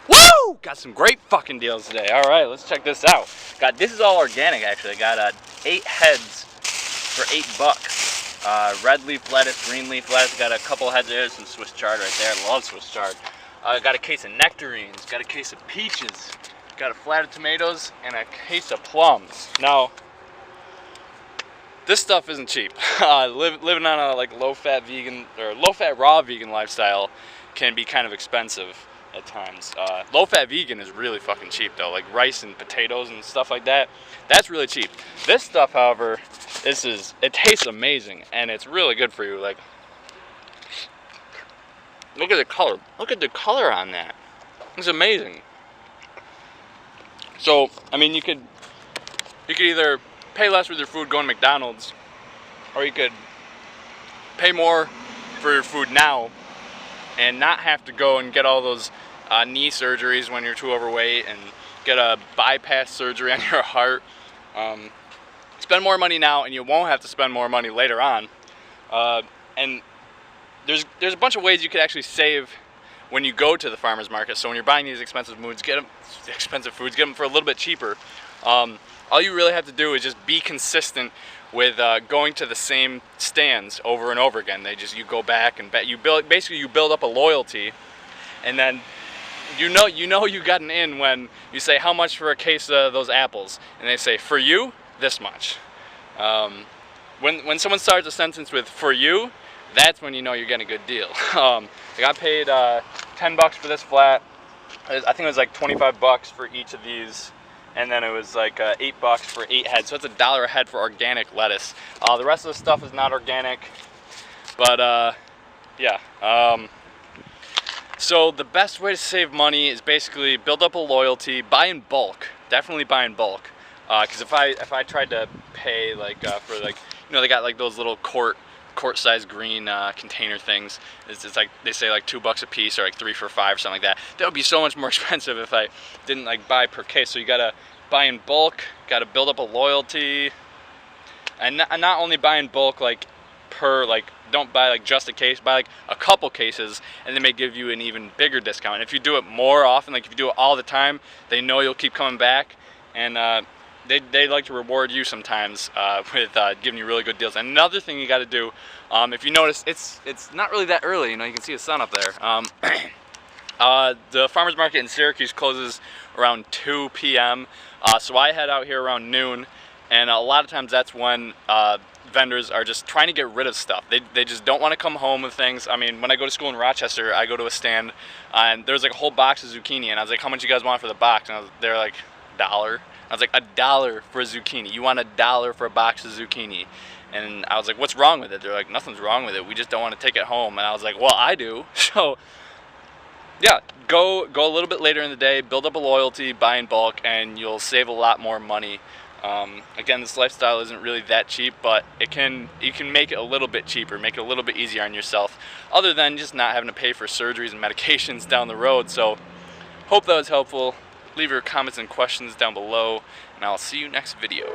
Woo! Got some great fucking deals today. All right, let's check this out. This is all organic actually. I got 8 heads for $8. Red leaf lettuce, green leaf lettuce. Got a couple heads there. Some Swiss chard right there. I love Swiss chard. Got a case of nectarines. Got a case of peaches. Got a flat of tomatoes and a case of plums. Now, this stuff isn't cheap. Living on a like low-fat vegan or low-fat raw vegan lifestyle can be kind of expensive at times. Low-fat vegan is really fucking cheap though, like rice and potatoes and stuff like that. That's really cheap. This stuff, however, it tastes amazing and it's really good for you. Like, look at the color. Look at the color on that. It's amazing. So, I mean, you could either pay less with your food going to McDonald's, or you could pay more for your food now and not have to go and get all those knee surgeries when you're too overweight and get a bypass surgery on your heart. Spend more money now and you won't have to spend more money later on. And there's a bunch of ways you could actually save when you go to the farmer's market. So when you're buying these expensive foods, get them for a little bit cheaper. All you really have to do is just be consistent with going to the same stands over and over again. You go back and you build up a loyalty, and then you know you got an in when you say how much for a case of those apples, and they say for you this much. When someone starts a sentence with for you, that's when you know you're getting a good deal. I got paid $10 for this flat. I think it was like $25 for each of these, and then it was like $8 for 8 heads. So it's $1 a head for organic lettuce. The rest of the stuff is not organic, but yeah. So the best way to save money is basically build up a loyalty, buy in bulk. Definitely buy in bulk. Because if I tried to pay like for like, you know, they got like those little quart-sized green container things. It's like they say like $2 a piece or like 3 for $5 or something like that. That would be so much more expensive if I didn't like buy per case. So you gotta buy in bulk, gotta build up a loyalty, and not only buy in bulk like don't buy like just a case, buy like a couple cases, and they may give you an even bigger discount. And if you do it more often, like if you do it all the time, they know you'll keep coming back, and they like to reward you sometimes with giving you really good deals. And another thing you got to do, if you notice, it's not really that early. You know, you can see the sun up there. The farmers market in Syracuse closes around 2 p.m. So I head out here around noon, and a lot of times that's when vendors are just trying to get rid of stuff. They just don't want to come home with things. I mean, when I go to school in Rochester, I go to a stand, and there's like a whole box of zucchini, and I was like, how much you guys want for the box? And they're like, $1. I was like, $1 for a zucchini. You want $1 for a box of zucchini? And I was like, what's wrong with it? They're like, nothing's wrong with it. We just don't want to take it home. And I was like, well, I do. So yeah, go a little bit later in the day, build up a loyalty, buy in bulk, and you'll save a lot more money. Again, this lifestyle isn't really that cheap, but you can make it a little bit cheaper, make it a little bit easier on yourself, other than just not having to pay for surgeries and medications down the road. So hope that was helpful. Leave your comments and questions down below, and I'll see you next video.